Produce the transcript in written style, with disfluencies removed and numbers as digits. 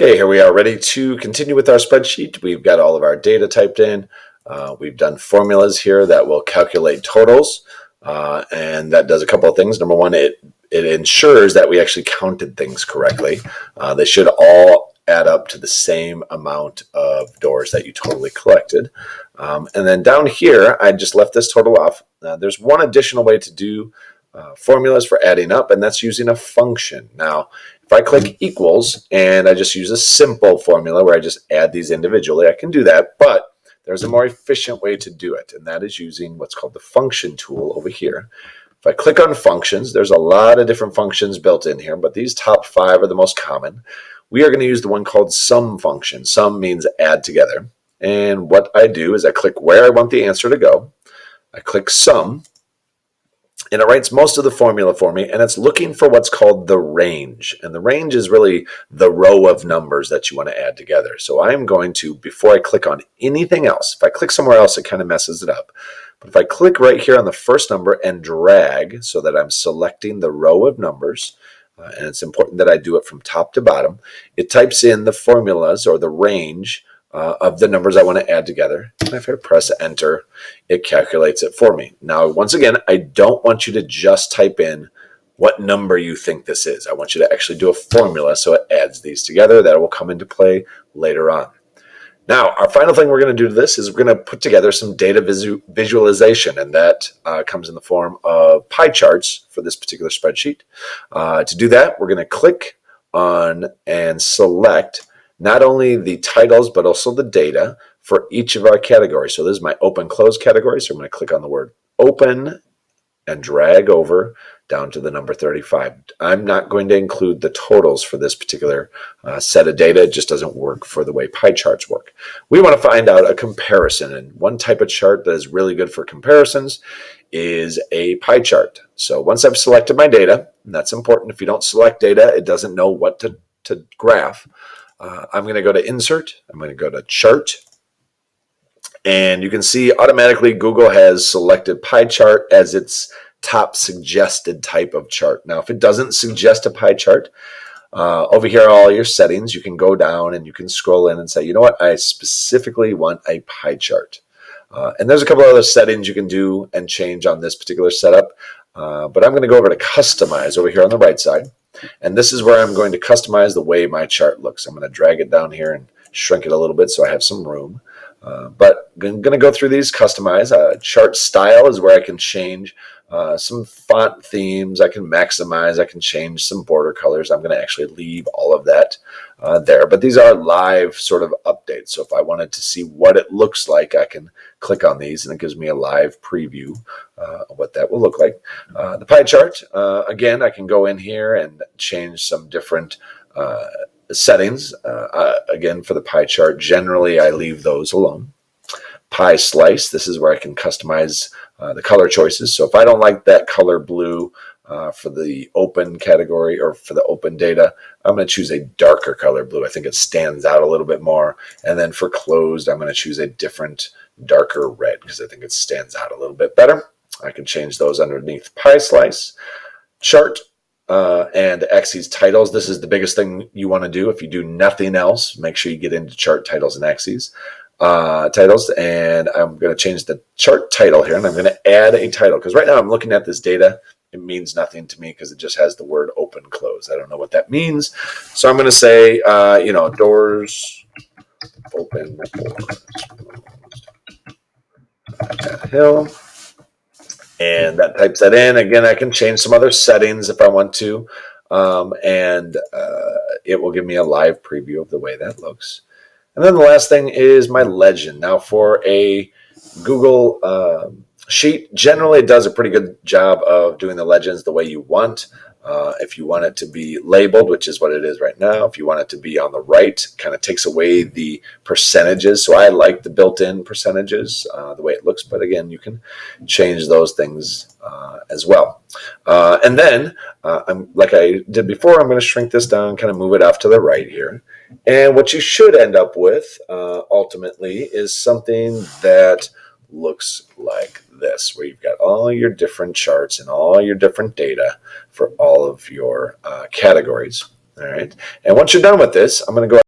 Okay, here we are ready to continue with our spreadsheet. We've got all of our data typed in. We've done formulas here that will calculate totals, and that does a couple of things. Number one, it ensures that we actually counted things correctly. They should all add up to the same amount of doors that you totally collected. And then down here, I just left this total off. There's one additional way to do formulas for adding up, and that's using a function. Now, if I click equals and I just use a simple formula where I just add these individually, I can do that, but there's a more efficient way to do it, and that is using what's called the function tool over here. If I click on functions, there's a lot of different functions built in here, but these top 5 are the most common. We are going to use the one called sum function. Sum means add together. And what I do is I click where I want the answer to go. I click sum, and it writes most of the formula for me, and it's looking for what's called the range. And the range is really the row of numbers that you want to add together. So I'm going to, before I click on anything else, if I click somewhere else, it kind of messes it up. But if I click right here on the first number and drag so that I'm selecting the row of numbers, and it's important that I do it from top to bottom, it types in the formulas or the range of the numbers I want to add together. And if I press enter, it calculates it for me. Now, once again, I don't want you to just type in what number you think this is. I want you to actually do a formula so it adds these together. That will come into play later on. Now, our final thing we're going to do to this is we're going to put together some data visualization, and that comes in the form of pie charts for this particular spreadsheet. To do that, we're going to click on and select not only the titles, but also the data for each of our categories. So this is my open close category. So I'm going to click on the word open and drag over down to the number 35. I'm not going to include the totals for this particular set of data. It just doesn't work for the way pie charts work. We want to find out a comparison, and one type of chart that is really good for comparisons is a pie chart. So once I've selected my data, and that's important. If you don't select data, it doesn't know what to graph. I'm going to go to Insert. I'm going to go to Chart. And you can see automatically Google has selected pie chart as its top suggested type of chart. Now, if it doesn't suggest a pie chart, over here are all your settings. You can go down and you can scroll in and say, you know what, I specifically want a pie chart. And there's a couple other settings you can do and change on this particular setup. But I'm going to go over to Customize over here on the right side. And this is where I'm going to customize the way my chart looks. I'm going to drag it down here and shrink it a little bit so I have some room. But I'm going to go through these, customize. Chart style is where I can change some font themes. I can maximize. I can change some border colors. I'm going to actually leave all of that there. But these are live sort of updates. So if I wanted to see what it looks like, I can click on these, and it gives me a live preview of what that will look like. The pie chart, again, I can go in here and change some different settings. Again, for the pie chart, generally I leave those alone. Pie slice, this is where I can customize the color choices. So if I don't like that color blue for the open category or for the open data, I'm going to choose a darker color blue. I think it stands out a little bit more. And then for closed, I'm going to choose a different darker red because I think it stands out a little bit better. I can change those underneath pie slice. Chart and axes titles. This is the biggest thing you want to do. If you do nothing else, make sure you get into chart titles and axes titles. And I'm going to change the chart title here, and I'm going to add a title because right now I'm looking at this data. It means nothing to me because it just has the word open close. I don't know what that means. So I'm going to say, doors open at Hill. And that types that in. Again, I can change some other settings if I want to. And it will give me a live preview of the way that looks. And then the last thing is my legend. Now, for a Google sheet, generally it does a pretty good job of doing the legends the way you want. If you want it to be labeled, which is what it is right now, if you want it to be on the right, kind of takes away the percentages. So I like the built-in percentages, the way it looks. But again, you can change those things as well. And then, like I did before, I'm going to shrink this down, kind of move it off to the right here. And what you should end up with, ultimately, is something that looks like this, where you've got all your different charts and all your different data for all of your categories. All right. And once you're done with this, I'm going to go